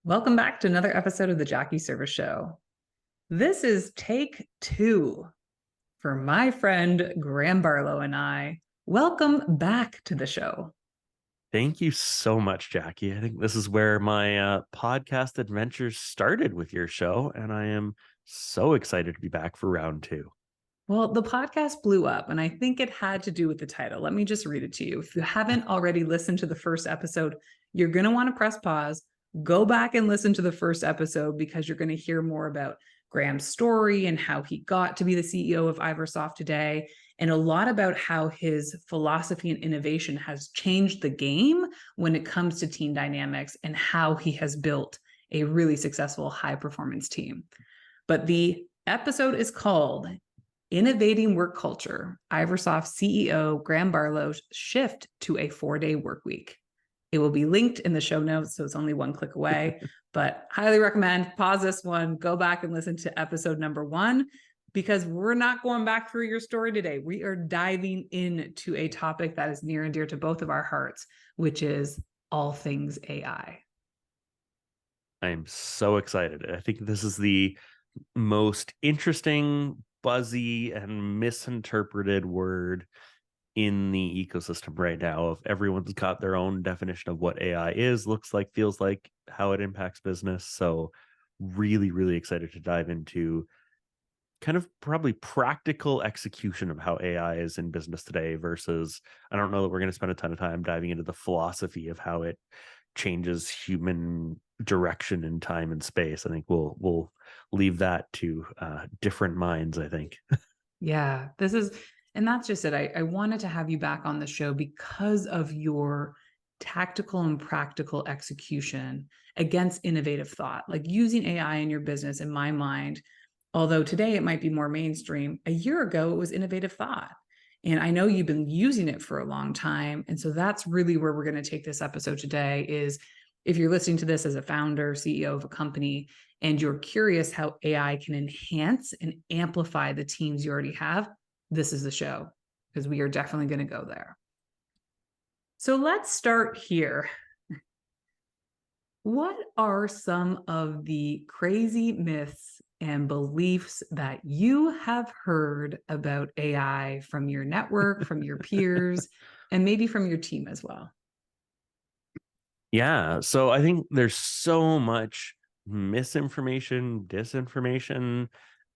Welcome back to another episode of the Jackie Service Show. This is take 2 for my friend Graeme Barlow and I. Welcome back to the show. Thank you so much, Jackie. I think this is where my podcast adventures started with your show, and I am so excited to be back for round 2. Well, the podcast blew up, and I think it had to do with the title. Let me just read it to you. If you haven't already listened to the first episode, you're going to want to press pause, go back and listen to the first episode because you're going to hear more about Graeme's story and how he got to be the CEO of Iversoft today, and a lot about how his philosophy and innovation has changed the game when it comes to team dynamics and how he has built a really successful high-performance team. But the episode is called Innovating Work Culture, Iversoft CEO Graeme Barlow's shift to a 4-day work week. It will be linked in the show notes, so it's only one click away, but highly recommend pause this one, go back and listen to episode number 1, because we're not going back through your story today. We are diving into a topic that is near and dear to both of our hearts, which is all things AI. I am so excited. I think this is the most interesting, buzzy, and misinterpreted word in the ecosystem right now. Of everyone's got their own definition of what AI is, looks like, feels like, how it impacts business. So really, really excited to dive into kind of probably practical execution of how AI is in business today versus, I don't know that we're going to spend a ton of time diving into the philosophy of how it changes human direction in time and space. I think we'll leave that to different minds, I think. Yeah, and that's just it. I wanted to have you back on the show because of your tactical and practical execution against innovative thought, like using AI in your business. In my mind, although today it might be more mainstream, a year ago it was innovative thought. And I know you've been using it for a long time. And so that's really where we're going to take this episode today is if you're listening to this as a founder, CEO of a company, and you're curious how AI can enhance and amplify the teams you already have, this is the show, because we are definitely going to go there. So let's start here. What are some of the crazy myths and beliefs that you have heard about AI from your network, from your peers, and maybe from your team as well? Yeah. So I think there's so much misinformation, disinformation,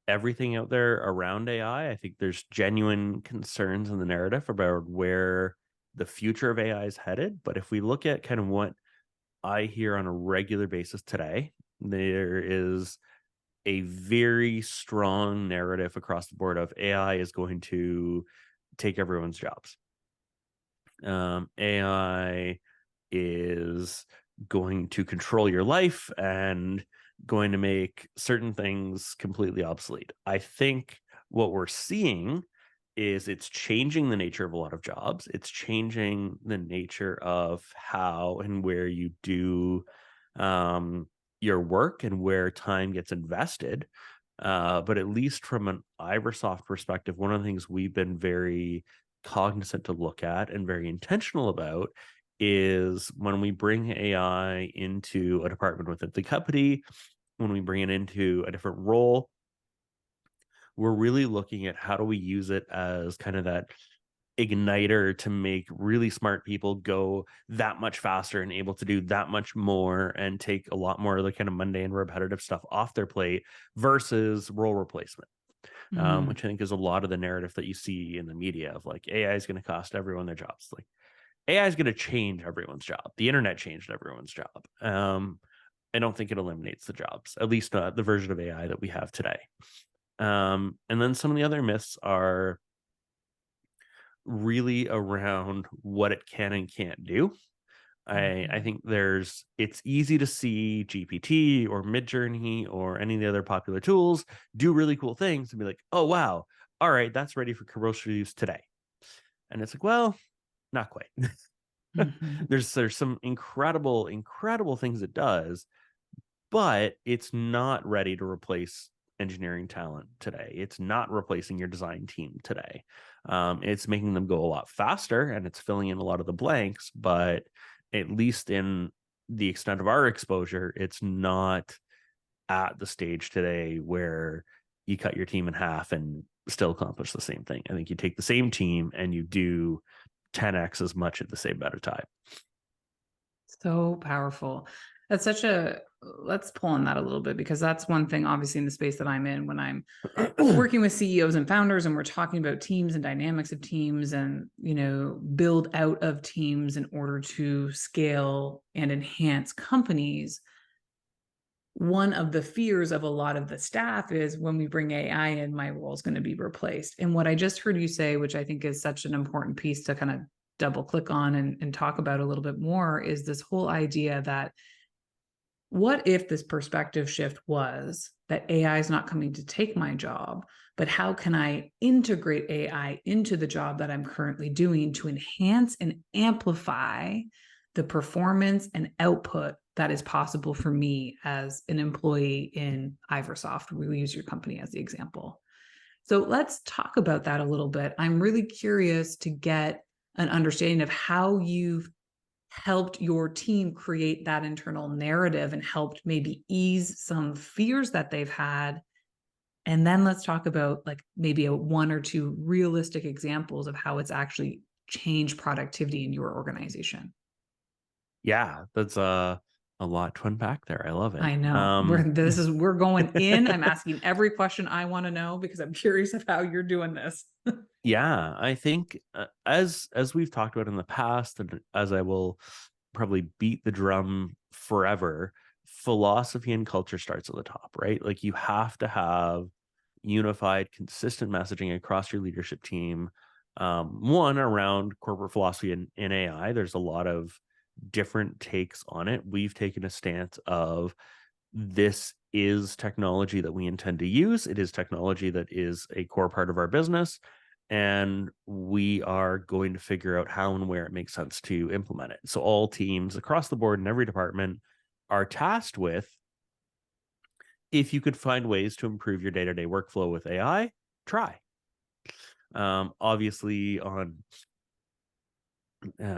everything out there around AI. I think there's genuine concerns in the narrative about where the future of AI is headed. But if we look at kind of what I hear on a regular basis today, there is a very strong narrative across the board of AI is going to take everyone's jobs. AI is going to control your life and going to make certain things completely obsolete. I think what we're seeing is it's changing the nature of a lot of jobs. It's changing the nature of how and where you do your work and where time gets invested. But at least from an Iversoft perspective, one of the things we've been very cognizant to look at and very intentional about is when we bring AI into a department within the company, when we bring it into a different role, we're really looking at how do we use it as kind of that igniter to make really smart people go that much faster and able to do that much more and take a lot more of the kind of mundane repetitive stuff off their plate versus role replacement. Which I think is a lot of the narrative that you see in the media of like AI is going to cost everyone their jobs. Like AI is going to change everyone's job. The internet changed everyone's job. I don't think it eliminates the jobs, at least not the version of AI that we have today. And then some of the other myths are really around what it can and can't do. I think it's easy to see GPT or Midjourney or any of the other popular tools do really cool things and be like, oh, wow, all right, that's ready for commercial use today. And it's like, well, not quite. There's some incredible things it does, but it's not ready to replace engineering talent today. It's not replacing your design team today. It's making them go a lot faster and it's filling in a lot of the blanks, but at least in the extent of our exposure, it's not at the stage today where you cut your team in half and still accomplish the same thing. I think you take the same team and you do 10x as much at the same amount of time. So powerful. That's such a, let's pull on that a little bit, because that's one thing, obviously, in the space that I'm in, when I'm working with CEOs and founders and we're talking about teams and dynamics of teams and, build out of teams in order to scale and enhance companies. One of the fears of a lot of the staff is, when we bring AI in, my role is going to be replaced. And what I just heard you say, which I think is such an important piece to kind of double click on and talk about a little bit more, is this whole idea that, what if this perspective shift was that AI is not coming to take my job, but how can I integrate AI into the job that I'm currently doing to enhance and amplify the performance and output that is possible for me as an employee in Iversoft? We will use your company as the example. So let's talk about that a little bit. I'm really curious to get an understanding of how you've helped your team create that internal narrative and helped maybe ease some fears that they've had. And then let's talk about, like, maybe one or two realistic examples of how it's actually changed productivity in your organization. Yeah, that's a lot to unpack there. I love it. I know. We're going in. I'm asking every question I want to know because I'm curious of how you're doing this. Yeah, I think as we've talked about in the past, and as I will probably beat the drum forever, philosophy and culture starts at the top, right? Like, you have to have unified, consistent messaging across your leadership team. One, around corporate philosophy in AI. There's a lot of different takes on it. We've taken a stance of, this is technology that we intend to use. It is technology that is a core part of our business, and we are going to figure out how and where it makes sense to implement it. So all teams across the board in every department are tasked with, if you could find ways to improve your day-to-day workflow with AI, try. Obviously on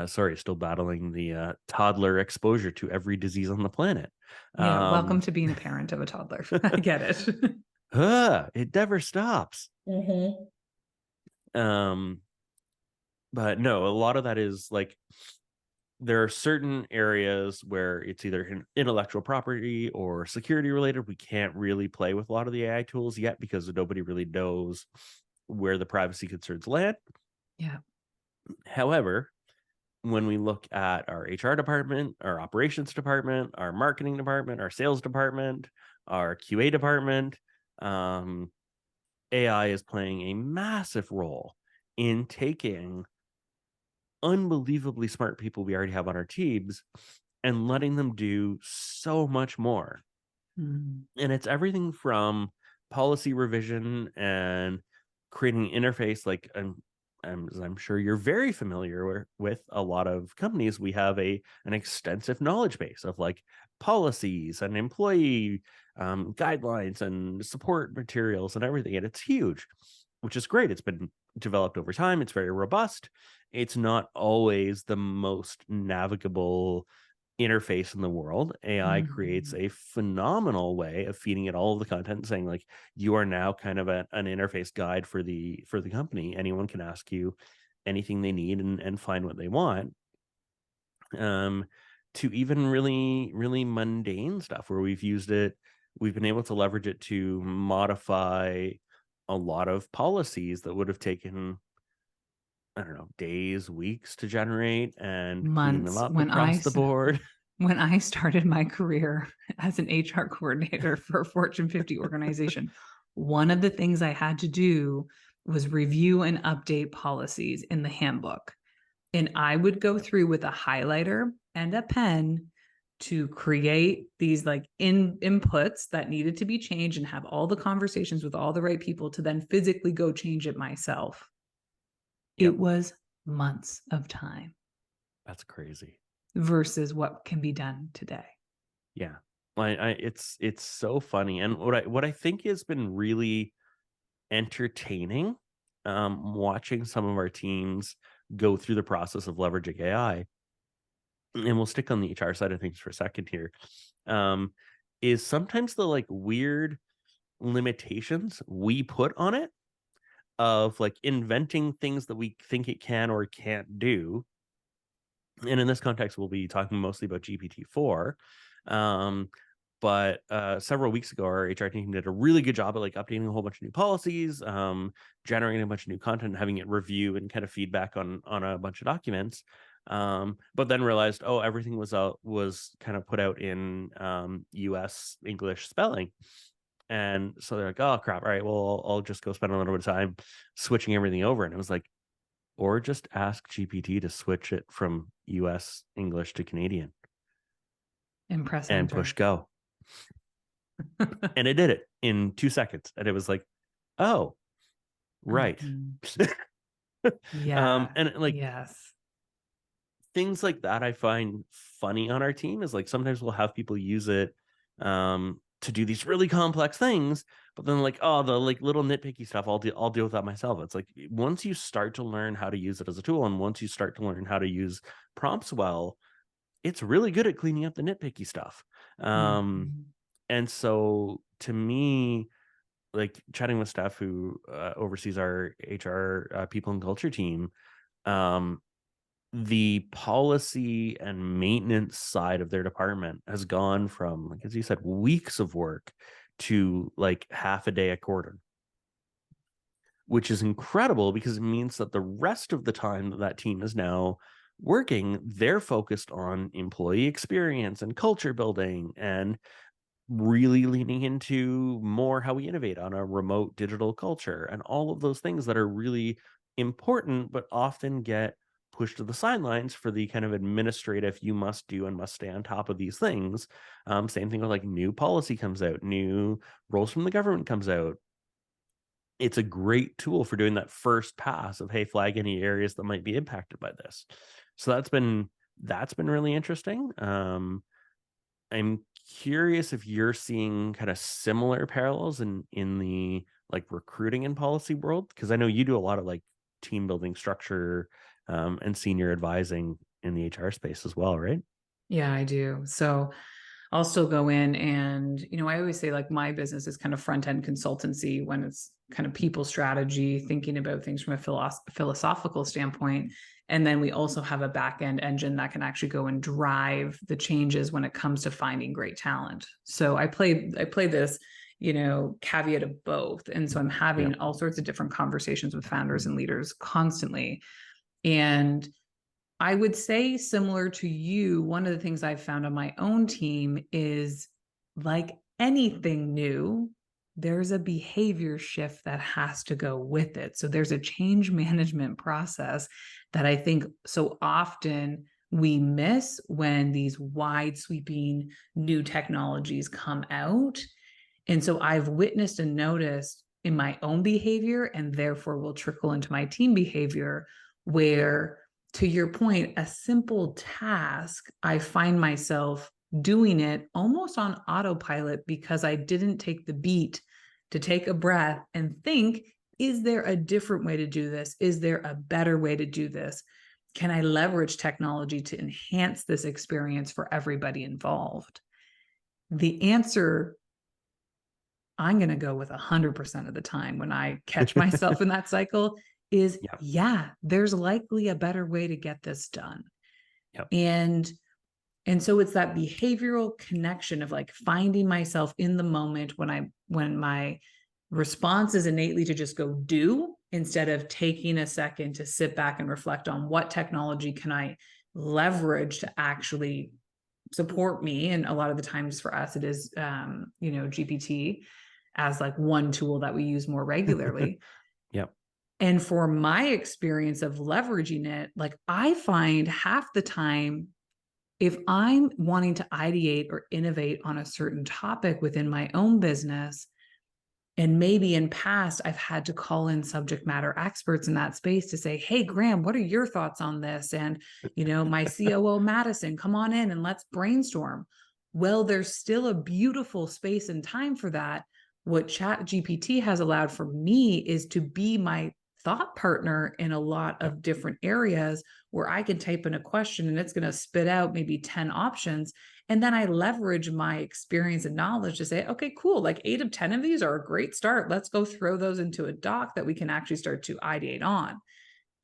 still battling the toddler exposure to every disease on the planet. Yeah, welcome to being a parent of a toddler. I get it. It never stops. Mm-hmm. But no, a lot of that is like, there are certain areas where it's either intellectual property or security related. We can't really play with a lot of the AI tools yet because nobody really knows where the privacy concerns land. Yeah. However, when we look at our HR department, our operations department, our marketing department, our sales department, our QA department, AI is playing a massive role in taking unbelievably smart people we already have on our teams and letting them do so much more. Mm. And it's everything from policy revision and creating an interface. Like, I'm sure you're very familiar with a lot of companies. We have an extensive knowledge base of like policies and employee guidelines and support materials and everything. And it's huge, which is great. It's been developed over time. It's very robust. It's not always the most navigable interface in the world. AI creates a phenomenal way of feeding it all of the content and saying, like, you are now kind of an interface guide for the company. Anyone can ask you anything they need and find what they want. To even really, really mundane stuff where we've been able to leverage it to modify a lot of policies that would have taken, I don't know, days, weeks to generate, and cleaning them Months. up across the board. When I started my career as an HR coordinator for a Fortune 50 organization, one of the things I had to do was review and update policies in the handbook. And I would go through with a highlighter and a pen to create these like inputs that needed to be changed and have all the conversations with all the right people to then physically go change it myself. Yep. It was months of time. That's crazy. Versus what can be done today. Yeah. It's so funny. And what I think has been really entertaining, watching some of our teams go through the process of leveraging AI, and we'll stick on the HR side of things for a second here, is sometimes the like weird limitations we put on it of like inventing things that we think it can or can't do. And in this context, we'll be talking mostly about GPT-4. But several weeks ago, our HR team did a really good job at like updating a whole bunch of new policies, generating a bunch of new content, having it review and kind of feedback on a bunch of documents. But then realized, oh, everything was kind of put out in US English spelling. And so they're like, oh crap, all right, well, I'll just go spend a little bit of time switching everything over. And it was like, or just ask GPT to switch it from US English to Canadian And press and enter. push go. And it did it in 2 seconds. And it was like, oh, right. Yeah. And like Yes. things like that I find funny on our team is like sometimes we'll have people use it to do these really complex things, but then like, oh, the like little nitpicky stuff, I'll deal with that myself. It's like once you start to learn how to use it as a tool, and once you start to learn how to use prompts well, it's really good at cleaning up the nitpicky stuff. Mhm. And so to me, like chatting with Steph, who oversees our HR people and culture team, the policy and maintenance side of their department has gone from, like as you said, weeks of work to like half a day a quarter, which is incredible because it means that the rest of the time that team is now working, they're focused on employee experience and culture building and really leaning into more how we innovate on a remote digital culture and all of those things that are really important, but often get pushed to the sidelines for the kind of administrative you must do and must stay on top of these things. Same thing with like new policy comes out, new roles from the government comes out. It's a great tool for doing that first pass of, hey, flag any areas that might be impacted by this. So that's been really interesting. I'm curious if you're seeing kind of similar parallels in the like recruiting and policy world, because I know you do a lot of like team building structure and senior advising in the HR space as well, right? Yeah, I do. So I'll still go in and, I always say like my business is kind of front end consultancy when it's kind of people strategy, thinking about things from a philosophical standpoint. And then we also have a back end engine that can actually go and drive the changes when it comes to finding great talent. So I play this, caveat of both. And so I'm having all sorts of different conversations with founders and leaders constantly. And I would say, similar to you, one of the things I've found on my own team is like anything new, there's a behavior shift that has to go with it. So there's a change management process that I think so often we miss when these wide sweeping new technologies come out. And so I've witnessed and noticed in my own behavior, and therefore will trickle into my team behavior, where, to your point, a simple task, I find myself doing it almost on autopilot because I didn't take the beat to take a breath and think, is there a different way to do this? Is there a better way to do this? Can I leverage technology to enhance this experience for everybody involved? The answer, I'm going to go with 100% of the time when I catch myself in that cycle, is yeah, there's likely a better way to get this done. Yep. And so it's that behavioral connection of like finding myself in the moment when my response is innately to just go do, instead of taking a second to sit back and reflect on what technology can I leverage to actually support me. And a lot of the times for us, it is, GPT as like one tool that we use more regularly. Yep. And for my experience of leveraging it, like I find half the time, if I'm wanting to ideate or innovate on a certain topic within my own business, and maybe in past, I've had to call in subject matter experts in that space to say, hey, Graeme, what are your thoughts on this? And, my COO, Madison, come on in and let's brainstorm. Well, there's still a beautiful space and time for that. What Chat GPT has allowed for me is to be my thought partner in a lot Yep. of different areas where I can type in a question and it's going to spit out maybe 10 options. And then I leverage my experience and knowledge to say, okay, cool. Like 8 of 10 of these are a great start. Let's go throw those into a doc that we can actually start to ideate on. Yep.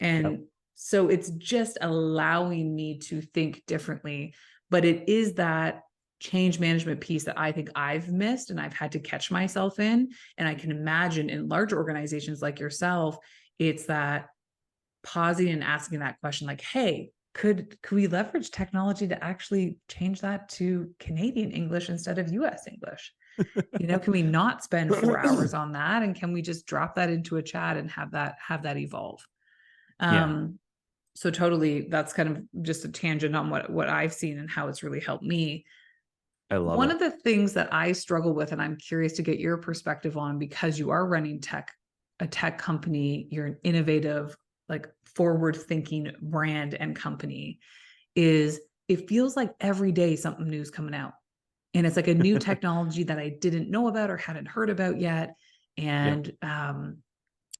And so it's just allowing me to think differently. But it is that change management piece that I think I've missed and I've had to catch myself in. And I can imagine in larger organizations like yourself, it's that pausing and asking that question like, hey, could we leverage technology to actually change that to Canadian English instead of US English? Can we not spend 4 hours on that? And can we just drop that into a chat and have that evolve? Yeah. So totally, that's kind of just a tangent on what I've seen and how it's really helped me. I love One it. of the things that I struggle with, and I'm curious to get your perspective on, because you are running a tech company, you're an innovative, like forward thinking brand and company, is it feels like every day something new is coming out. And it's like a new technology that I didn't know about or hadn't heard about yet. Yep. And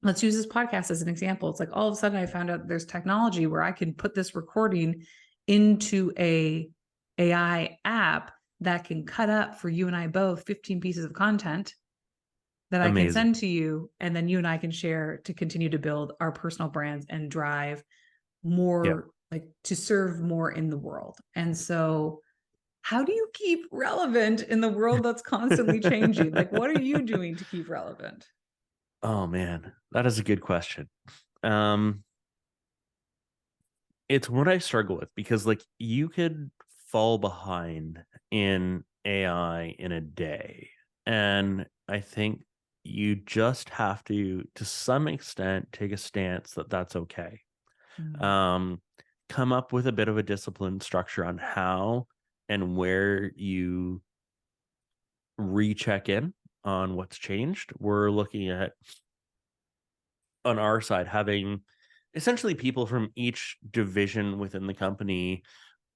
let's use this podcast as an example. It's like all of a sudden I found out there's technology where I can put this recording into a AI app that can cut up for you and I both 15 pieces of content that I can Amazing. send to you, and then you and I can share to continue to build our personal brands and drive Yep. more, like to serve more in the world. And so how do you keep relevant in the world that's constantly changing? Like, what are you doing to keep relevant? Oh man, that is a good question. Um, it's what I struggle with because like you could fall behind in AI in a day. And I think you just have to some extent take a stance that that's okay. Mm. Um, come up with a bit of a disciplined structure on how and where you recheck in on what's changed. We're looking at on our side having essentially people from each division within the company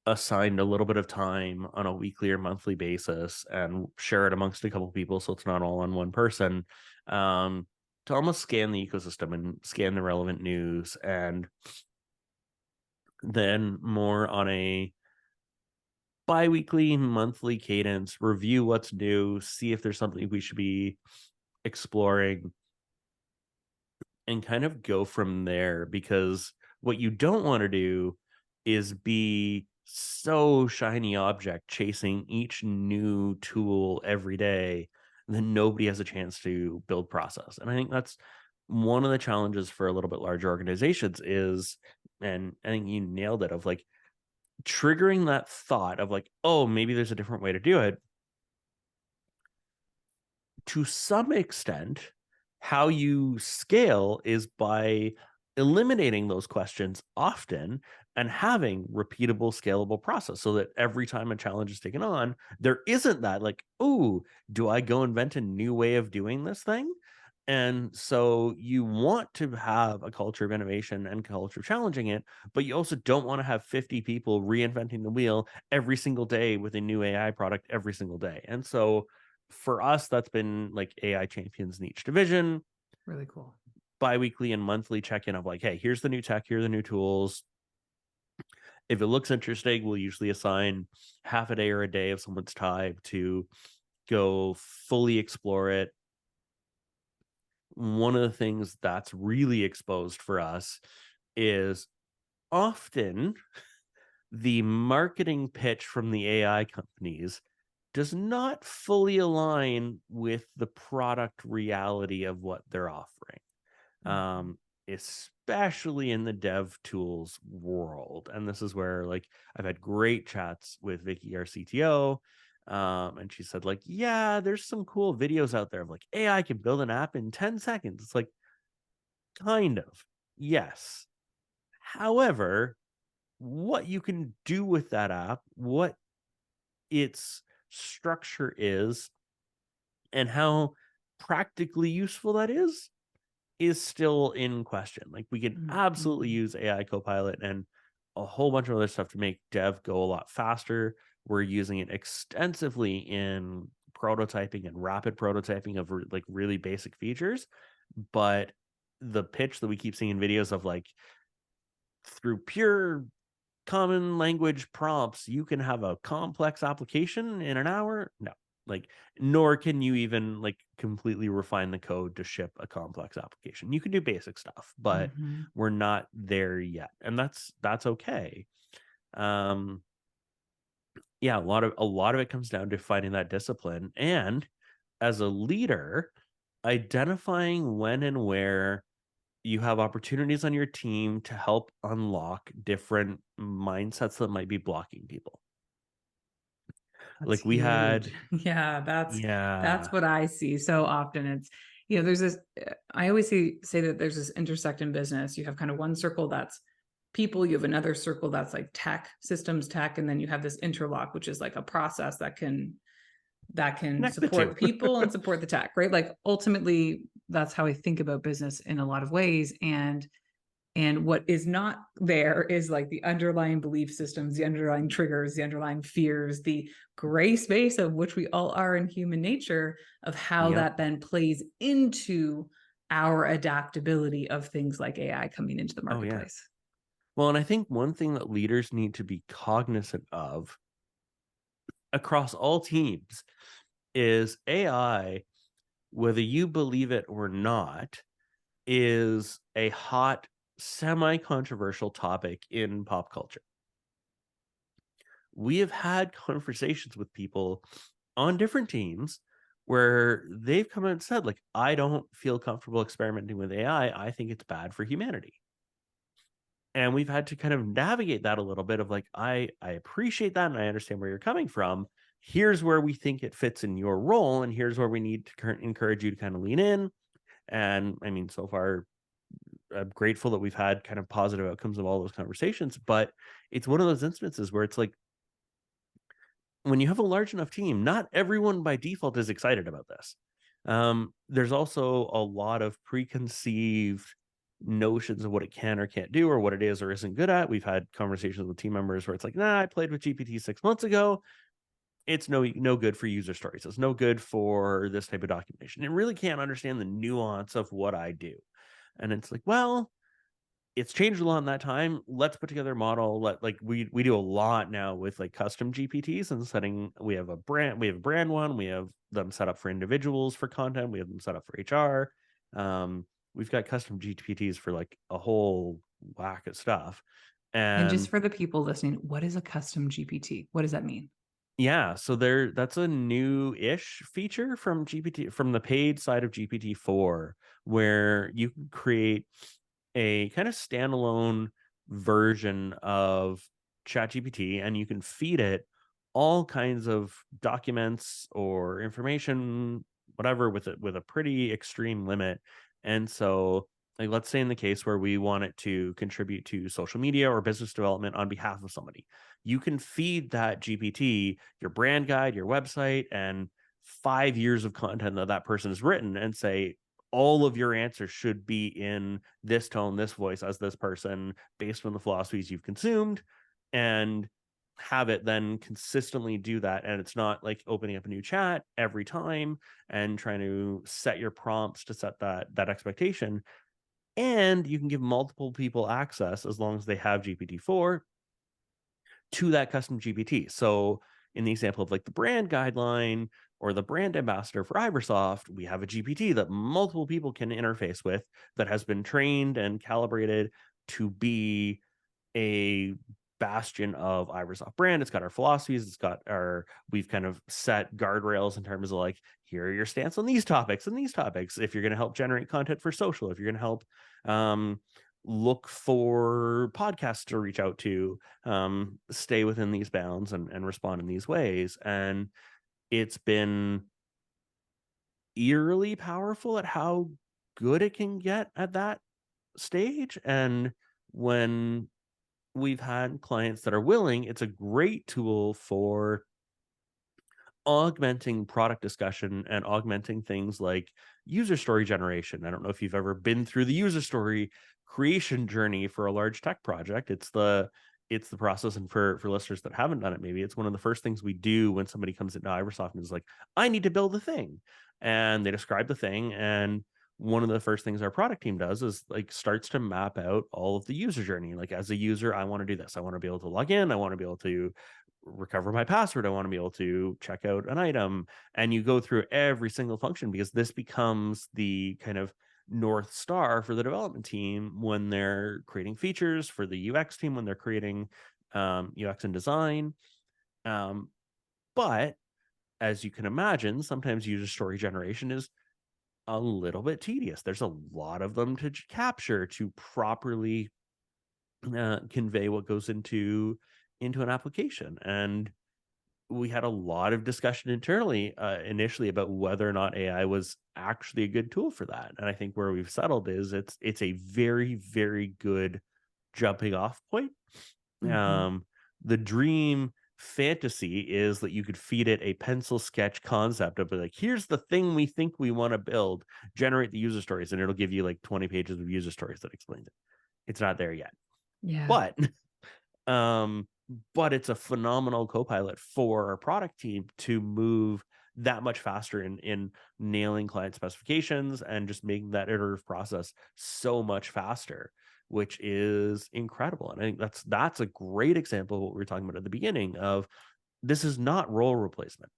assigned a little bit of time on a weekly or monthly basis and share it amongst a couple of people so it's not all on one person, um, to almost scan the ecosystem and scan the relevant news, and then more on a bi-weekly monthly cadence review what's new, see if there's something we should be exploring, and kind of go from there. Because what you don't want to do is be so shiny object chasing each new tool every day, and then nobody has a chance to build process. And I think that's one of the challenges for a little bit larger organizations is, and I think you nailed it, of like triggering that thought of like, oh, maybe there's a different way to do it. To some extent, how you scale is by eliminating those questions often and having repeatable, scalable process so that every time a challenge is taken on, there isn't that like, oh, do I go invent a new way of doing this thing? And so you want to have a culture of innovation and culture of challenging it, but you also don't want to have 50 people reinventing the wheel every single day with a new AI product every single day. And so for us, that's been like AI champions in each division, Really cool. bi-weekly and monthly check-in of like, hey, here's the new tech, here are the new tools. If it looks interesting, we'll usually assign half a day or a day of someone's time to go fully explore it. One of the things that's really exposed for us is often the marketing pitch from the AI companies does not fully align with the product reality of what they're offering, Mhm. especially in the dev tools world. And this is where like I've had great chats with Vicky, our CTO, and she said like, yeah, there's some cool videos out there of like AI can build an app in 10 seconds. It's like, kind of, yes. However, what you can do with that app, what its structure is, and how practically useful that is still in question. Like we can absolutely Mhm. use AI Copilot and a whole bunch of other stuff to make dev go a lot faster. We're using it extensively in prototyping and rapid prototyping of like really basic features, but the pitch that we keep seeing in videos of like, through pure common language prompts, you can have a complex application in an hour. No, like, nor can you even like completely refine the code to ship a complex application. You can do basic stuff, but Mhm. we're not there yet, and that's okay. um yeah, a lot of it comes down to finding that discipline, and as a leader, identifying when and where you have opportunities on your team to help unlock different mindsets that might be blocking people. That's Like we huge. had, Yeah, that's yeah, what I see so often. It's, there's this, I always say that there's this intersect in business. You have kind of one circle that's people, you have another circle that's like tech, systems tech, and then you have this interlock, which is like a process that can connect the support two. the people and support the tech, right? Like ultimately, that's how I think about business in a lot of ways. And what is not there is like the underlying belief systems, the underlying triggers, the underlying fears, the gray space of which we all are in human nature, of how Yep. that then plays into our adaptability of things like AI coming into the Oh yeah. marketplace. Well, and I think one thing that leaders need to be cognizant of across all teams is AI, whether you believe it or not, is a hot, semi-controversial topic in pop culture. We have had conversations with people on different teams where they've come out and said, like, I don't feel comfortable experimenting with AI. I think it's bad for humanity. And we've had to kind of navigate that a little bit of like, I appreciate that and I understand where you're coming from. Here's where we think it fits in your role, and here's where we need to encourage you to kind of lean in. And I mean, so far, I'm grateful that we've had kind of positive outcomes of all those conversations. But it's one of those instances where it's like, when you have a large enough team, not everyone by default is excited about this. There's also a lot of preconceived notions of what it can or can't do, or what it is or isn't good at. We've had conversations with team members where it's like, nah, I played with GPT 6 months ago. It's no good for user stories. It's no good for this type of documentation. It really can't understand the nuance of what I do. And it's like, well, it's changed a lot in that time. Let's put together a model. We do a lot now with like custom GPTs and setting. We have a brand one. We have them set up for individuals for content. We have them set up for HR. We've got custom GPTs for like a whole whack of stuff. And just And for the people listening, what is a custom GPT? What does that mean? yeah, so that's a new-ish feature from GPT, from the paid side of GPT-4, where you can create a kind of standalone version of ChatGPT, and you can feed it all kinds of documents or information, whatever, with a pretty extreme limit. And so, like, let's say in the case where we want it to contribute to social media or business development on behalf of somebody, you can feed that GPT your brand guide, your website, and 5 years of content that person has written, and say, all of your answers should be in this tone, this voice, as this person, based on the philosophies you've consumed, and have it then consistently do that. And it's not like opening up a new chat every time and trying to set your prompts to set that expectation. And you can give multiple people access, as long as they have GPT-4, to that custom GPT. So in the example of like the brand guideline or the brand ambassador for Iversoft, we have a GPT that multiple people can interface with, that has been trained and calibrated to be a bastion of Iversoft brand. It's got our philosophies. We've kind of set guardrails in terms of like, here are your stance on these topics and these topics. If you're going to help generate content for social, if you're going to help look for podcasts to reach out to, stay within these bounds and respond in these ways. And it's been eerily powerful at how good it can get at that stage. And when we've had clients that are willing, it's a great tool for augmenting product discussion and augmenting things like user story generation. I don't know if you've ever been through the user story creation journey for a large tech project. It's the process, and for listeners that haven't done it, maybe it's one of the first things we do when somebody comes into Iversoft and is like, I need to build a thing, and they describe the thing, and one of the first things our product team does is like starts to map out all of the user journey. Like as a user, I want to do this. I want to be able to log in. I want to be able to recover my password. I want to be able to check out an item. And you go through every single function because this becomes the kind of North Star for the development team when they're creating features, for the UX team when they're creating UX and design. But as you can imagine, sometimes user story generation is a little bit tedious. There's a lot of them to capture to properly convey what goes into an application. And we had a lot of discussion internally initially about whether or not AI was actually a good tool for that. And I think where we've settled is it's a very, very good jumping off point. Mhm. The dream fantasy is that you could feed it a pencil sketch concept of like, here's the thing we think we want to build, generate the user stories, and it'll give you like 20 pages of user stories that explains it. It's not there yet. Yeah. But um but it's a phenomenal co-pilot for our product team to move that much faster in nailing client specifications and just making that iterative process so much faster, which is incredible. And I think that's a great example of what we were talking about at the beginning of this is not role replacement.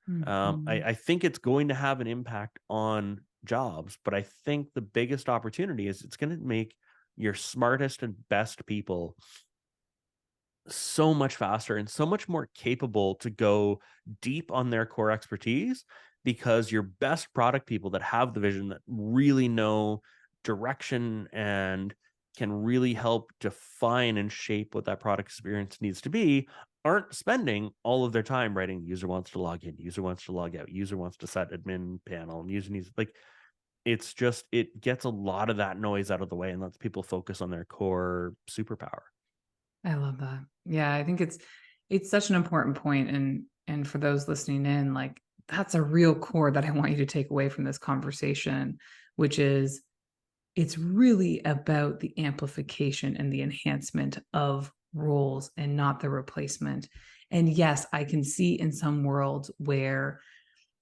Mhm. I think it's going to have an impact on jobs, but I think the biggest opportunity is it's going to make your smartest and best people so much faster and so much more capable to go deep on their core expertise, because your best product people that have the vision, that really know direction and can really help define and shape what that product experience needs to be, aren't spending all of their time writing user wants to log in, user wants to log out, user wants to set admin panel, and user needs, like, it's just, it gets a lot of that noise out of the way and lets people focus on their core superpower. I love that. Yeah, I think it's such an important point, and for those listening in, like that's a real core that I want you to take away from this conversation, which is it's really about the amplification and the enhancement of roles and not the replacement. And yes, I can see in some worlds where,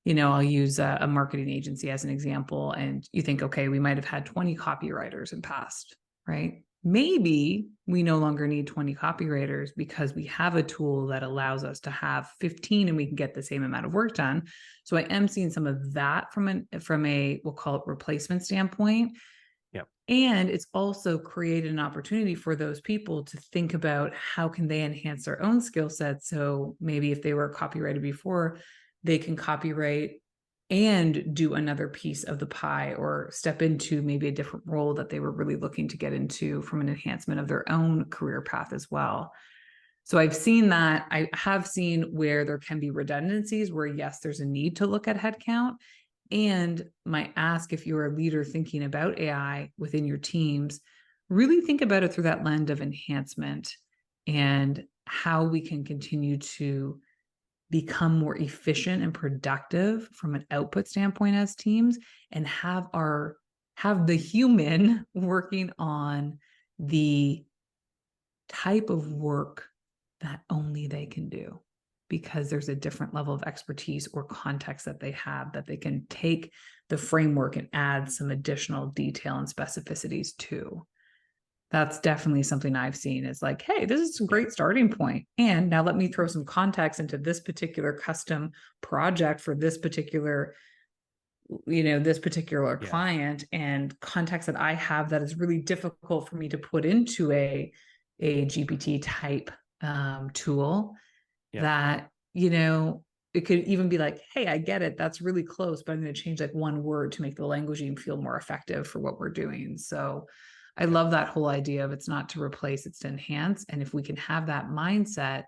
I'll use a marketing agency as an example. And you think, okay, we might have had 20 copywriters in past, right? Maybe we no longer need 20 copywriters because we have a tool that allows us to have 15 and we can get the same amount of work done. So I am seeing some of that from a we'll call it replacement standpoint. Yep. And it's also created an opportunity for those people to think about how can they enhance their own skill set. So maybe if they were a copywriter before, they can copyright and do another piece of the pie or step into maybe a different role that they were really looking to get into from an enhancement of their own career path as well. So I've seen that. I have seen where there can be redundancies where, yes, there's a need to look at headcount. And my ask, if you're a leader thinking about AI within your teams, really think about it through that lens of enhancement and how we can continue to become more efficient and productive from an output standpoint as teams, and have the human working on the type of work that only they can do, because there's a different level of expertise or context that they have that they can take the framework and add some additional detail and specificities to. That's definitely something I've seen is like, hey, this is a Yeah. great starting point. And now let me throw some context into this particular custom project for this particular Yeah. client, and context that I have that is really difficult for me to put into a GPT type tool, Yeah. that, it could even be like, hey, I get it. That's really close, but I'm going to change like one word to make the languaging feel more effective for what we're doing. So I Yeah. love that whole idea of it's not to replace, it's to enhance. And if we can have that mindset,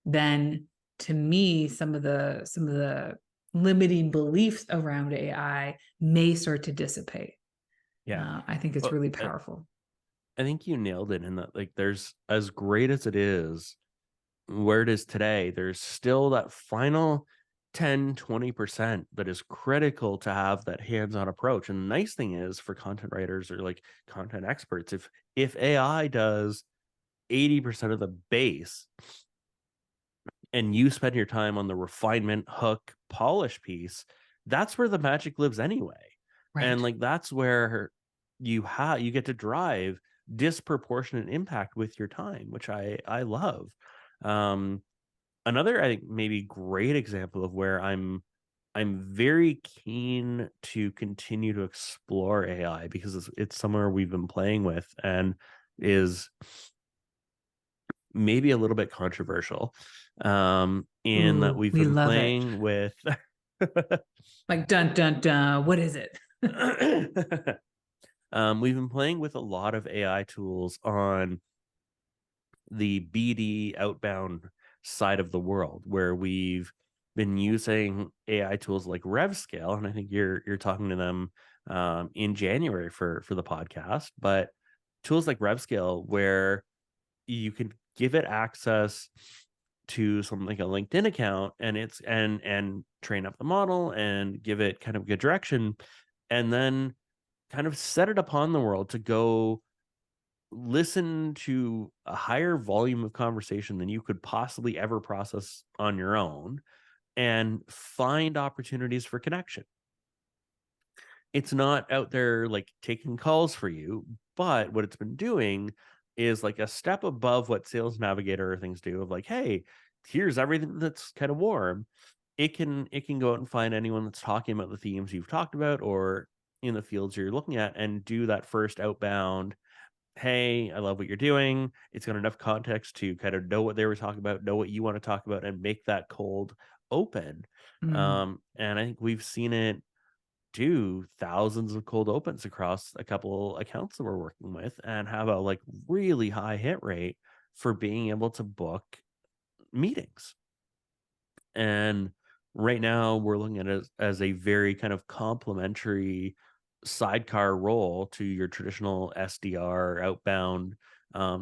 then to me, some of the limiting beliefs around AI may start to dissipate. Yeah. I think it's Well, really powerful. I think you nailed it in that, like, there's, as great as it is where it is today, there's still that final 10-20% that is critical to have that hands-on approach. And the nice thing is for content writers or like content experts, if AI does 80% of the base and you spend your time on the refinement, hook, polish piece, that's where the magic lives anyway. And Right. like that's where you get to drive disproportionate impact with your time, which I love. Um, Another, I think, maybe great example of where I'm very keen to continue to explore AI because it's somewhere we've been playing with and is maybe a little bit controversial. In that Ooh, we've we been love it. playing with Like dun dun dun. What is it? we've been playing with a lot of AI tools on the BD outbound side of the world, where we've been using AI tools like RevScale, and I think you're talking to them in January for the podcast. But tools like RevScale, where you can give it access to something like a LinkedIn account, and and train up the model and give it kind of good direction, and then kind of set it upon the world to go listen to a higher volume of conversation than you could possibly ever process on your own and find opportunities for connection. It's not out there like taking calls for you, but what it's been doing is like a step above what Sales Navigator or things do of like, hey, here's everything that's kind of warm. It can go out and find anyone that's talking about the themes you've talked about or in the fields you're looking at and do that first outbound. Hey, I love what you're doing. It's got enough context to kind of know what they were talking about, know what you want to talk about, and make that cold open. Mm. And I think we've seen it do thousands of cold opens across a couple accounts that we're working with and have a like really high hit rate for being able to book meetings. And right now we're looking at it as a very kind of complementary sidecar role to your traditional SDR outbound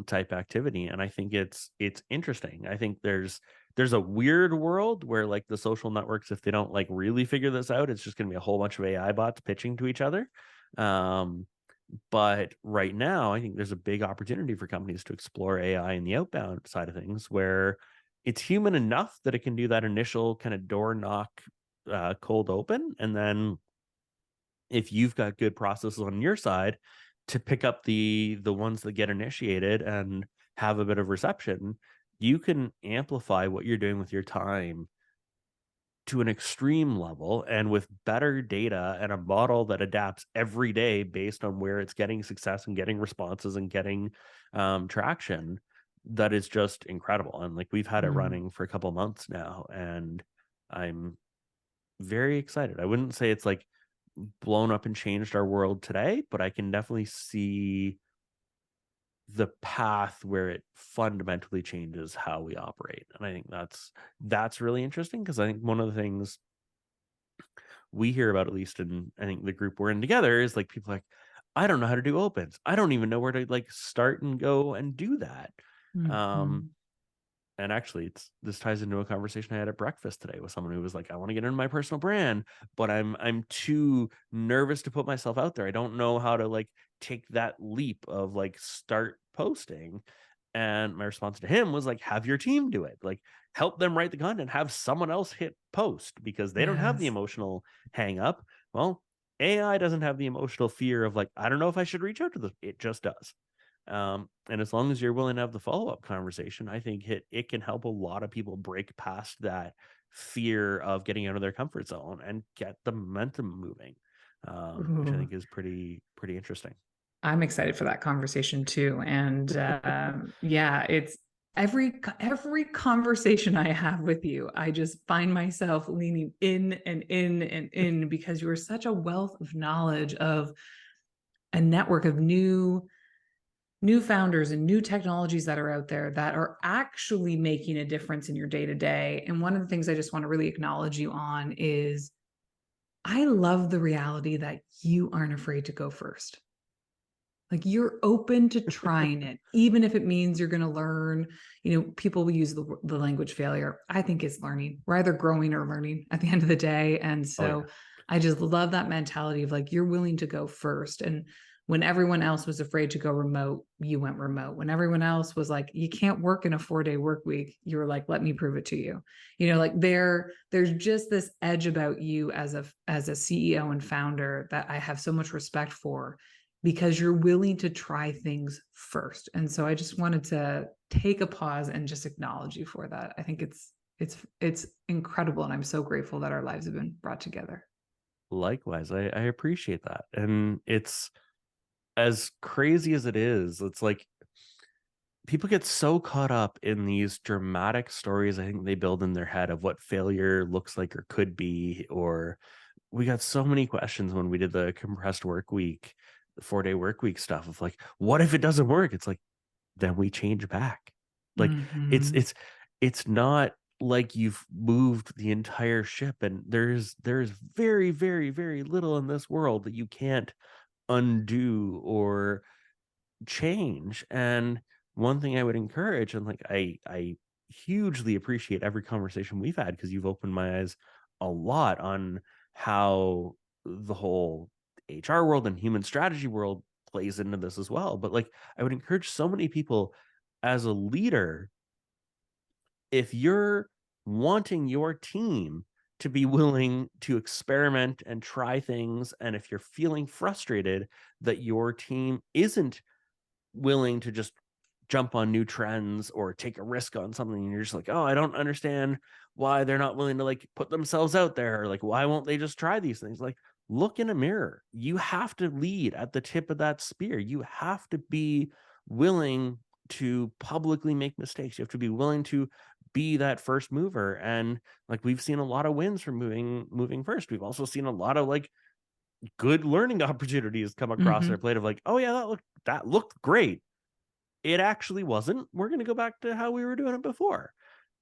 type activity. And I think it's interesting. I think there's a weird world where like the social networks, if they don't like really figure this out, it's just going to be a whole bunch of AI bots pitching to each other. Um, but right now, I think there's a big opportunity for companies to explore AI in the outbound side of things where it's human enough that it can do that initial kind of door knock, cold open. And then if you've got good processes on your side to pick up the ones that get initiated and have a bit of reception, you can amplify what you're doing with your time to an extreme level and with better data and a model that adapts every day based on where it's getting success and getting responses and getting traction, that is just incredible. And like we've had it Mm. running for a couple months now, and I'm very excited. I wouldn't say it's like blown up and changed our world today, but I can definitely see the path where it fundamentally changes how we operate. And I think that's really interesting because I think one of the things we hear about, at least in I think the group we're in together, is like people like, I don't know how to do opens. I don't even know where to like start and go and do that. Um, Mhm. and actually this ties into a conversation I had at breakfast today with someone who was like, I want to get into my personal brand, but I'm too nervous to put myself out there. I don't know how to like take that leap of like start posting. And my response to him was like, have your team do it. Like help them write the content, have someone else hit post because they don't have the Yes. emotional hang up. Well, AI doesn't have the emotional fear of like, I don't know if I should reach out to them. It just does. And as long as you're willing to have the follow-up conversation, I think it can help a lot of people break past that fear of getting out of their comfort zone and get the momentum moving, which I Ooh. think is pretty interesting. I'm excited for that conversation too. And yeah, it's every conversation I have with you, I just find myself leaning in and in and in because you are such a wealth of knowledge of a network of new founders and new technologies that are out there that are actually making a difference in your day to day. And one of the things I just want to really acknowledge you on is I love the reality that you aren't afraid to go first. Like you're open to trying it, even if it means you're going to learn. You know, people will use the language failure. I think it's learning. We're either growing or learning at the end of the day. And Oh yeah. so I just love that mentality of like you're willing to go first. And When everyone else was afraid to go remote, you went remote. When everyone else was like, you can't work in a 4-day work week, you were like, let me prove it to you. Like there's just this edge about you as a CEO and founder that I have so much respect for, because you're willing to try things first. And so I just wanted to take a pause and just acknowledge you for that. I think it's incredible, and I'm so grateful that our lives have been brought together. Likewise, I appreciate that. And it's as crazy as it is, it's like people get so caught up in these dramatic stories I think they build in their head of what failure looks like or could be. Or we got so many questions when we did the compressed work week, the 4-day work week stuff of like, what if it doesn't work? It's like, then we change back. Like it's Mm-hmm. it's it's not like you've moved the entire ship, and there's very, very, very little in this world that you can't undo or change. And one thing I would encourage, and like I hugely appreciate every conversation we've had, because you've opened my eyes a lot on how the whole HR world and human strategy world plays into this as well. But like I would encourage so many people as a leader, if you're wanting your team to be willing to experiment and try things, and if you're feeling frustrated that your team isn't willing to just jump on new trends or take a risk on something, and you're just like, oh, I don't understand why they're not willing to like put themselves out there, or like why won't they just try these things, like look in a mirror. You have to lead at the tip of that spear. You have to be willing to publicly make mistakes. You have to be willing to be that first mover. And like we've seen a lot of wins from moving first. We've also seen a lot of like good learning opportunities come across Mm-hmm. their plate of like, oh yeah, that looked great. It actually wasn't. We're going to go back to how we were doing it before.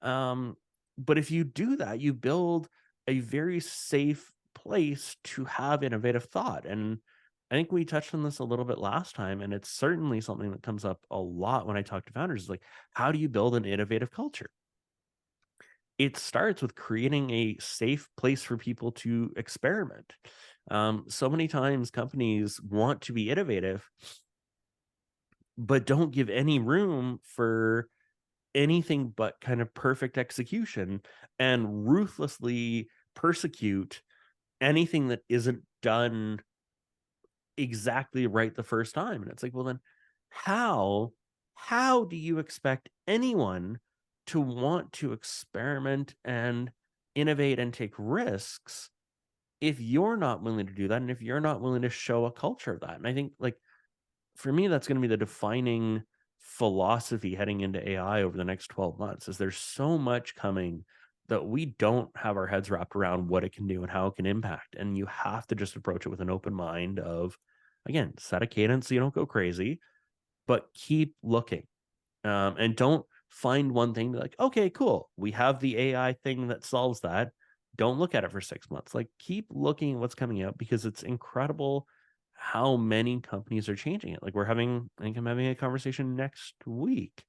Um, but if you do that, you build a very safe place to have innovative thought. And I think we touched on this a little bit last time, and it's certainly something that comes up a lot when I talk to founders, is like, how do you build an innovative culture? It starts with creating a safe place for people to experiment. So many times companies want to be innovative, but don't give any room for anything but kind of perfect execution, and ruthlessly persecute anything that isn't done exactly right the first time. And it's like, well, then how how do you expect anyone to want to experiment and innovate and take risks if you're not willing to do that, and if you're not willing to show a culture of that? And I think like for me, that's going to be the defining philosophy heading into AI over the next 12 months. Is there's so much coming that we don't have our heads wrapped around what it can do and how it can impact. And you have to just approach it with an open mind of, again, set a cadence so you don't go crazy, but keep looking. And don't find one thing like, okay, cool, we have the AI thing that solves that. Don't look at it for 6 months. Like keep looking at what's coming out, because it's incredible how many companies are changing it. Like I think I'm having a conversation next week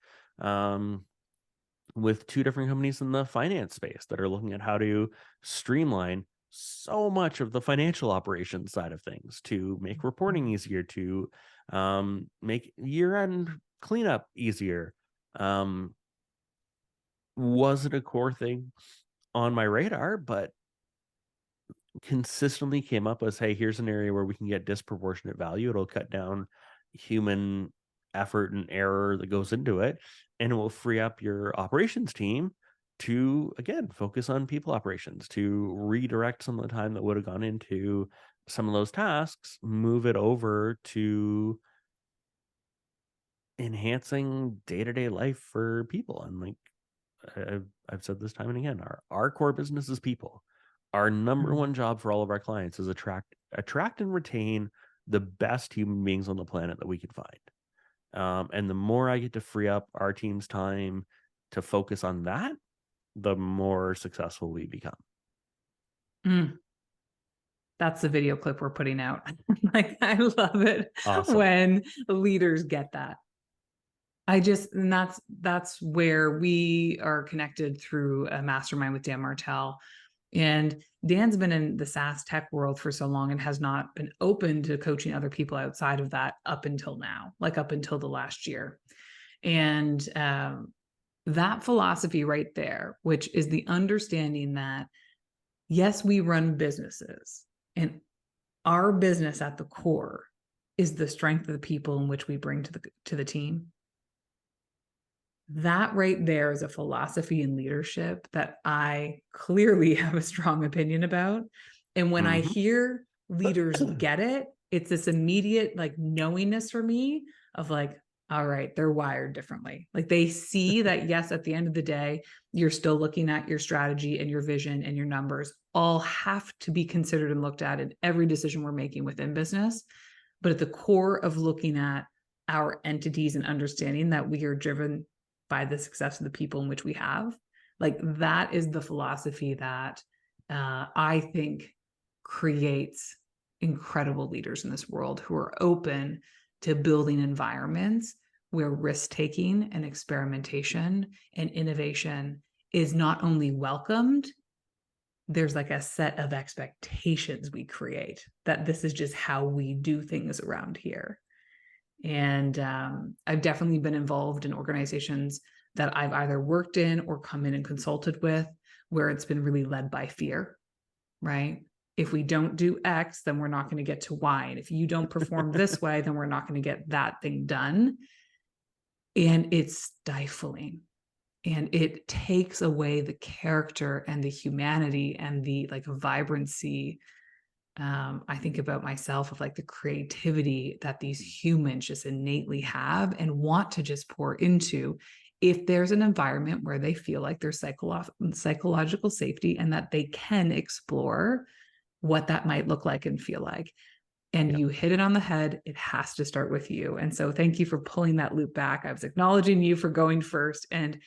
with two different companies in the finance space that are looking at how to streamline so much of the financial operations side of things, to make reporting easier, to make year-end cleanup easier. um, wasn't a core thing on my radar, but consistently came up as, hey, here's an area where we can get disproportionate value. It'll cut down human effort and error that goes into it, and it will free up your operations team to, again, focus on people operations, to redirect some of the time that would have gone into some of those tasks, move it over to enhancing day-to-day life for people. And like I've said this time and again, our core business is people. Our number Mm-hmm. one job for all of our clients is attract and retain the best human beings on the planet that we can find. And the more I get to free up our team's time to focus on that, the more successful we become. Mm. That's the video clip we're putting out. Like, I love it Awesome. when leaders get that. And that's where we are connected through a mastermind with Dan Martell. And Dan's been in the SaaS tech world for so long and has not been open to coaching other people outside of that up until now, like up until the last year. And that philosophy right there, which is the understanding that, yes, we run businesses, and our business at the core is the strength of the people in which we bring to the team. That right there is a philosophy in leadership that I clearly have a strong opinion about. And when I hear leaders get it, it's this immediate like knowingness for me of like, all right, they're wired differently. Like they see that, yes, at the end of the day, you're still looking at your strategy and your vision and your numbers all have to be considered and looked at in every decision we're making within business. But at the core of looking at our entities and understanding that we are driven by the success of the people in which we have, like that is the philosophy that I think creates incredible leaders in this world who are open to building environments where risk-taking and experimentation and innovation is not only welcomed, there's like a set of expectations we create that this is just how we do things around here. And I've definitely been involved in organizations that I've either worked in or come in and consulted with where it's been really led by fear, right? If we don't do X, then we're not going to get to Y. And if you don't perform this way, then we're not going to get that thing done. And it's stifling. And it takes away the character and the humanity and the like vibrancy. I think about myself of like the creativity that these humans just innately have and want to just pour into if there's an environment where they feel like there's psychological safety and that they can explore what that might look like and feel like. And you hit it on the head. It has to start with you. And so thank you for pulling that loop back. I was acknowledging you for going first, and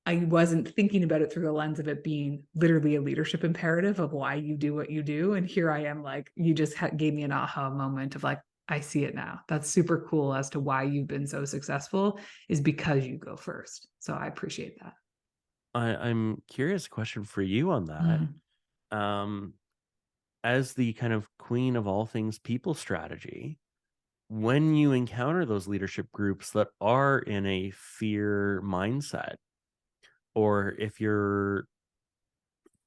I wasn't thinking about it through the lens of it being literally a leadership imperative of why you do what you do. And here I am, like, you just gave me an aha moment of like, I see it now. That's super cool as to why you've been so successful is because you go first. So I appreciate that. I'm curious, question for you on that. Um, as the kind of queen of all things people strategy, when you encounter those leadership groups that are in a fear mindset, or if you're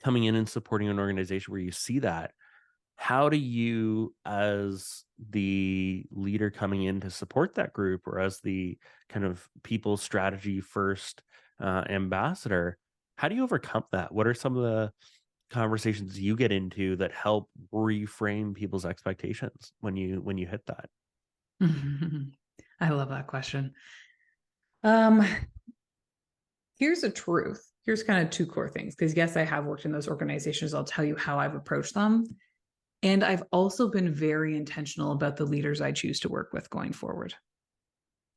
coming in and supporting an organization where you see that, how do you, as the leader coming in to support that group, or as the kind of people strategy first ambassador, how do you overcome that? What are some of the conversations you get into that help reframe people's expectations when you hit that? I love that question. Here's the truth. Here's kind of two core things, because yes, I have worked in those organizations. I'll tell you how I've approached them. And I've also been very intentional about the leaders I choose to work with going forward.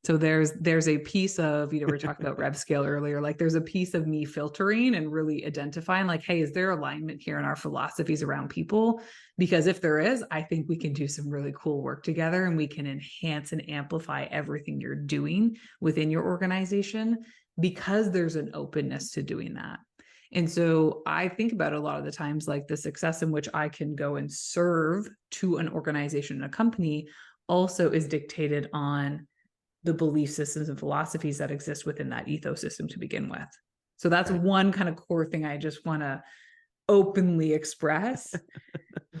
So there's a piece of, we talked about rev scale earlier, like there's a piece of me filtering and really identifying like, hey, is there alignment here in our philosophies around people? Because if there is, I think we can do some really cool work together and we can enhance and amplify everything you're doing within your organization because there's an openness to doing that. And so I think about a lot of the times like the success in which I can go and serve to an organization and a company also is dictated on the belief systems and philosophies that exist within that ecosystem to begin with. So that's one kind of core thing I just want to openly express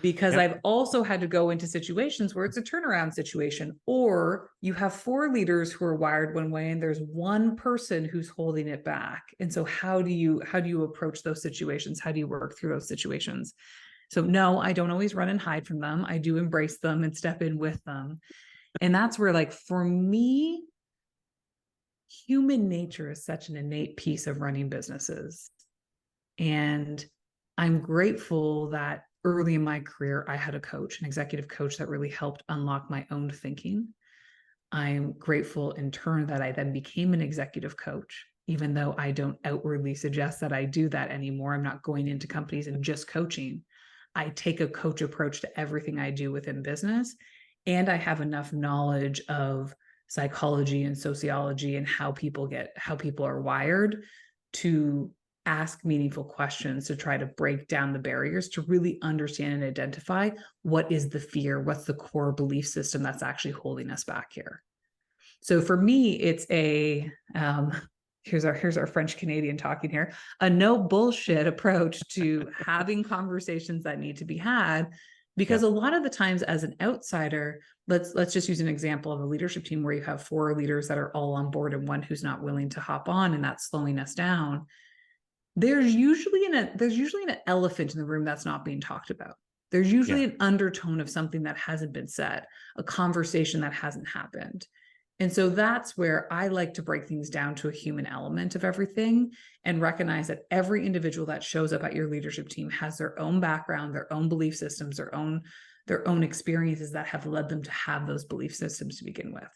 because I've also had to go into situations where it's a turnaround situation, or you have four leaders who are wired one way and there's one person who's holding it back. And so how do you approach those situations? How do you work through those situations? So no, I don't always run and hide from them. I do embrace them and step in with them. And that's where, like, for me, human nature is such an innate piece of running businesses. And I'm grateful that early in my career, I had a coach, an executive coach that really helped unlock my own thinking. I'm grateful in turn that I then became an executive coach, even though I don't outwardly suggest that I do that anymore. I'm not going into companies and just coaching. I take a coach approach to everything I do within business. And I have enough knowledge of psychology and sociology and how people are wired to ask meaningful questions to try to break down the barriers to really understand and identify what is the fear, what's the core belief system that's actually holding us back here. So for me, it's a here's our French Canadian talking here, a no bullshit approach to having conversations that need to be had. Because a lot of the times as an outsider, let's just use an example of a leadership team where you have 4 leaders that are all on board and one who's not willing to hop on, and that's slowing us down. There's usually an elephant in the room that's not being talked about. There's usually an undertone of something that hasn't been said, a conversation that hasn't happened. And so that's where I like to break things down to a human element of everything and recognize that every individual that shows up at your leadership team has their own background, their own belief systems, their own experiences that have led them to have those belief systems to begin with.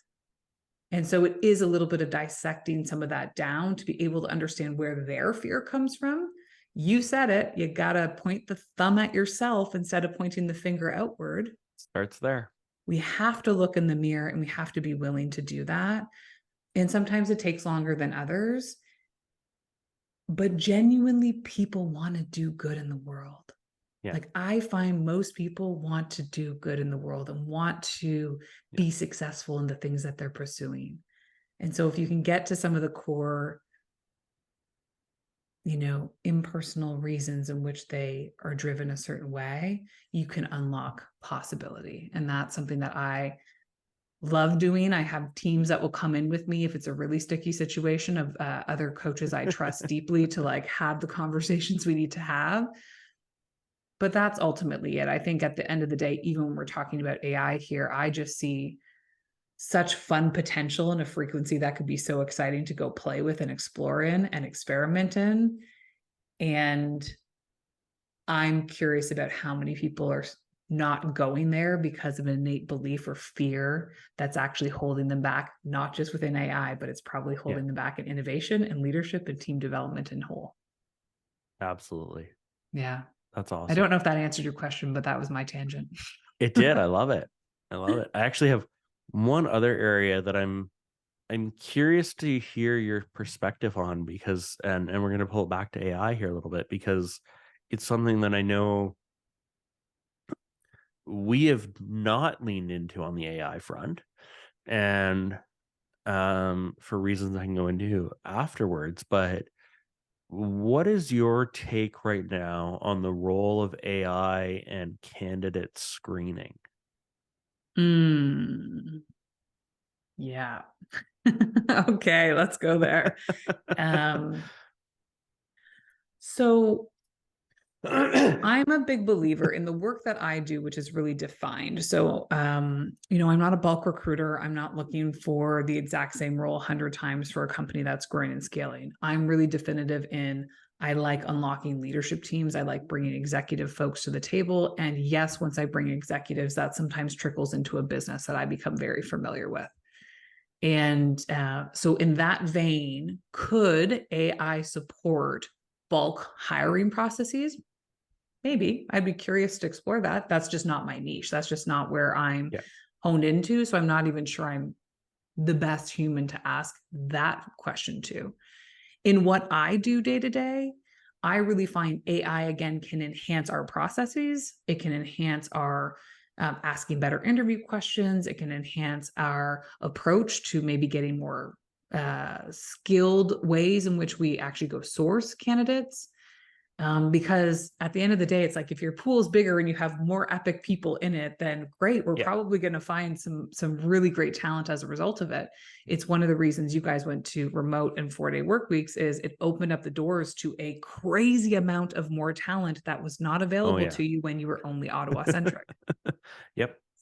And so it is a little bit of dissecting some of that down to be able to understand where their fear comes from. You said it, you got to point the thumb at yourself instead of pointing the finger outward. Starts there. We have to look in the mirror and we have to be willing to do that. And sometimes it takes longer than others. But genuinely, people want to do good in the world. Yeah. Like I find most people want to do good in the world and want to be successful in the things that they're pursuing. And so if you can get to some of the core, impersonal reasons in which they are driven a certain way, you can unlock possibility. And that's something that I love doing. I have teams that will come in with me if it's a really sticky situation of other coaches I trust deeply to have the conversations we need to have. But that's ultimately it. I think at the end of the day, even when we're talking about AI here, I just see such fun potential and a frequency that could be so exciting to go play with and explore in and experiment in. And I'm curious about how many people are not going there because of an innate belief or fear that's actually holding them back, not just within AI, but it's probably holding them back in innovation and leadership and team development in whole. Absolutely. Yeah. That's awesome. I don't know if that answered your question, but that was my tangent. It did. I love it. I actually have one other area that I'm curious to hear your perspective on because, and we're going to pull it back to AI here a little bit because it's something that I know we have not leaned into on the AI front, and for reasons I can go into afterwards. But what is your take right now on the role of AI and candidate screening? Yeah. Okay, let's go there. So I'm a big believer in the work that I do, which is really defined. So, I'm not a bulk recruiter. I'm not looking for the exact same role 100 times for a company that's growing and scaling. I'm really definitive in I like unlocking leadership teams. I like bringing executive folks to the table. And yes, once I bring executives, that sometimes trickles into a business that I become very familiar with. And so in that vein, could AI support bulk hiring processes? Maybe. I'd be curious to explore that. That's just not my niche. That's just not where I'm honed into. So I'm not even sure I'm the best human to ask that question to. In what I do day to day, I really find AI, again, can enhance our processes. It can enhance our asking better interview questions. It can enhance our approach to maybe getting more skilled ways in which we actually go source candidates. Because at the end of the day, it's like if your pool is bigger and you have more epic people in it, then great. We're probably going to find some really great talent as a result of it. It's one of the reasons you guys went to remote and 4-day work weeks is it opened up the doors to a crazy amount of more talent that was not available to you when you were only Ottawa centric.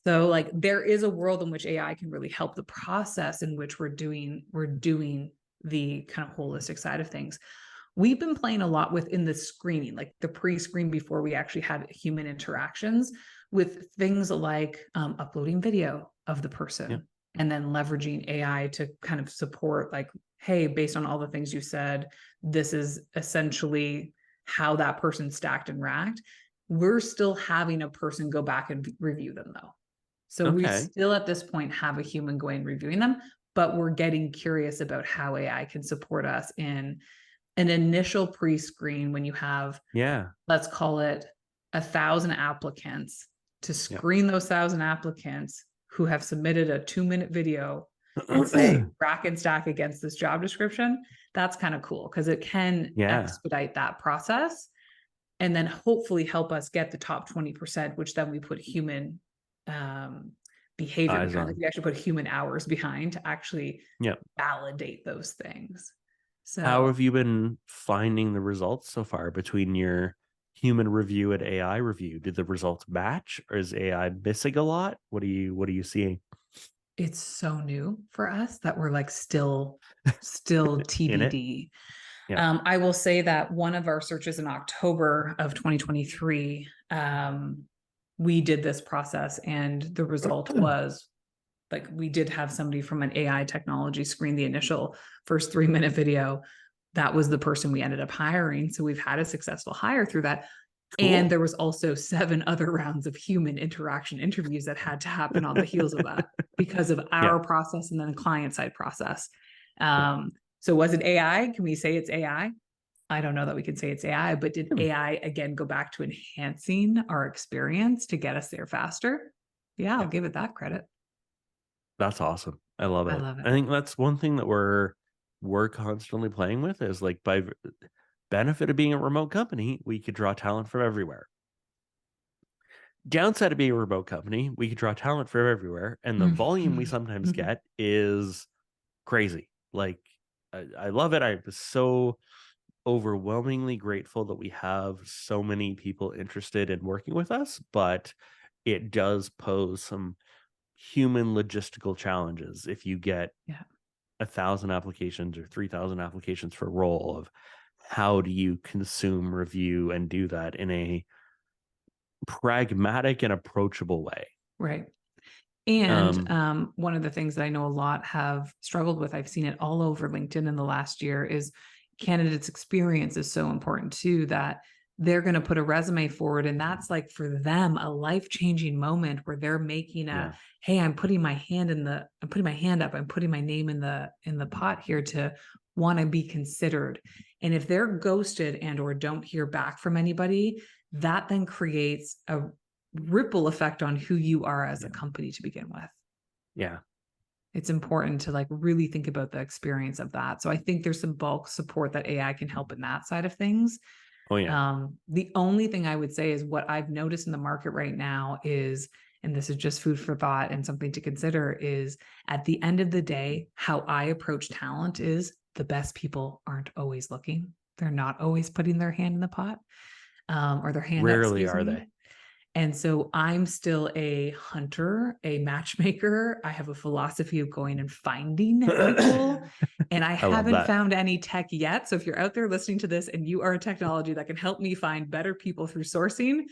So there is a world in which AI can really help the process in which we're doing the kind of holistic side of things. We've been playing a lot within the screening, like the pre-screen before we actually had human interactions with things like uploading video of the person and then leveraging AI to kind of support hey, based on all the things you said, this is essentially how that person stacked and ranked. We're still having a person go back and review them though. So we still at this point have a human going and reviewing them, but we're getting curious about how AI can support us in an initial pre-screen when you have, Yeah. let's call it 1,000 applicants, to Yep. screen those 1,000 applicants who have submitted a 2-minute video and say rack and stack against this job description. That's kind of cool because it can Yeah. expedite that process and then hopefully help us get the top 20%, which then we put human behavior Eyes behind. on. Like we actually put human hours behind to actually Yep. validate those things. So How have you been finding the results so far between your human review and AI review? Did the results match, or is AI missing a lot? What are you seeing it's so new for us that we're like still in it? TBD. Yeah. I will say that one of our searches in October of 2023, we did this process and the result was like we did have somebody from an AI technology screen the initial first 3-minute video. That was the person we ended up hiring. So we've had a successful hire through that. Cool. And there was also 7 other rounds of human interaction interviews that had to happen on the heels of that because of our process and then the client side process. So was it AI? Can we say it's AI? I don't know that we can say it's AI, but did AI again go back to enhancing our experience to get us there faster? Yeah, I'll give it that credit. That's awesome. I love I it. love it. I think that's one thing that we're constantly playing with is like by benefit of being a remote company, we could draw talent from everywhere. Downside of being a remote company, we could draw talent from everywhere, and the volume we sometimes get is crazy. Like I love it. I'm so overwhelmingly grateful that we have so many people interested in working with us, but it does pose some human logistical challenges if you get 1,000 applications or 3,000 applications for a role of how do you consume, review, and do that in a pragmatic and approachable way. Right. And one of the things that I know a lot have struggled with, I've seen it all over LinkedIn in the last year, is candidates' experience is so important too, that they're going to put a resume forward. And that's like for them, a life-changing moment where they're making hey, I'm putting my hand up, I'm putting my name in the pot here to want to be considered. And if they're ghosted and or don't hear back from anybody, that then creates a ripple effect on who you are as a company to begin with. Yeah. It's important to like really think about the experience of that. So I think there's some bulk support that AI can help in that side of things. Oh yeah. The only thing I would say is what I've noticed in the market right now is, and this is just food for thought and something to consider, is at the end of the day, how I approach talent is the best people aren't always looking. They're not always putting their hand in the pot or their hand up. Rarely are they. And so I'm still a hunter, a matchmaker. I have a philosophy of going and finding people. And I haven't found any tech yet. So if you're out there listening to this and you are a technology that can help me find better people through sourcing,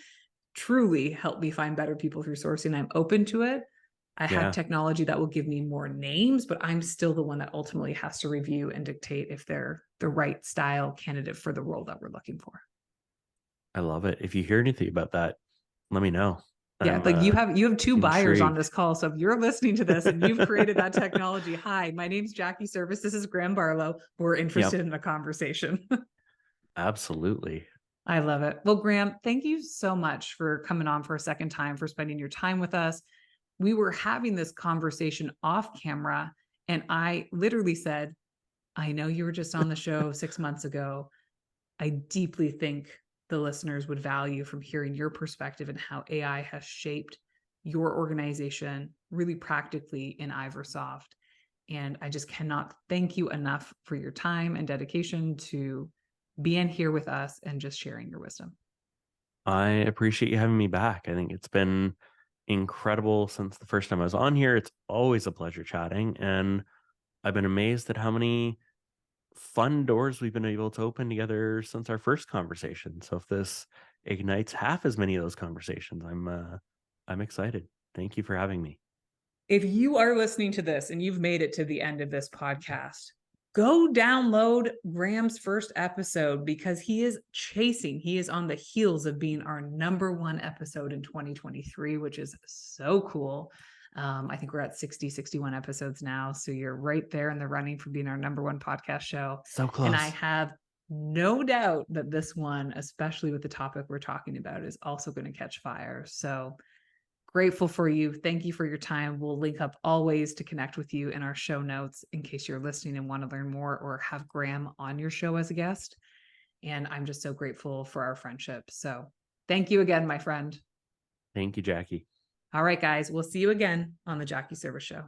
truly help me find better people through sourcing, I'm open to it. I have technology that will give me more names, but I'm still the one that ultimately has to review and dictate if they're the right style candidate for the role that we're looking for. I love it. If you hear anything about that, let me know. Yeah, like you have 2 buyers on intrigued. this call. So if you're listening to this and you've created that technology, hi, my name's Jackie Service. This is Graeme Barlow. We're interested in a conversation. Absolutely. I love it. Well, Graeme, thank you so much for coming on for a second time, for spending your time with us. We were having this conversation off camera, and I literally said, I know you were just on the show 6 months ago. I deeply think the listeners would value from hearing your perspective and how AI has shaped your organization really practically in Iversoft. And I just cannot thank you enough for your time and dedication to being here with us and just sharing your wisdom. I appreciate you having me back. I think it's been incredible since the first time I was on here. It's always a pleasure chatting. And I've been amazed at how many fun doors we've been able to open together since our first conversation. So if this ignites half as many of those conversations, I'm excited. Thank you for having me. If you are listening to this and you've made it to the end of this podcast, go download Graeme's first episode because he is on the heels of being our #1 episode in 2023, which is so cool. I think we're at 61 episodes now. So you're right there in the running for being our #1 podcast show. So close. And I have no doubt that this one, especially with the topic we're talking about, is also going to catch fire. So grateful for you. Thank you for your time. We'll link up all ways to connect with you in our show notes in case you're listening and want to learn more or have Graeme on your show as a guest. And I'm just so grateful for our friendship. So thank you again, my friend. Thank you, Jackie. All right, guys, we'll see you again on the Jackie Service Show.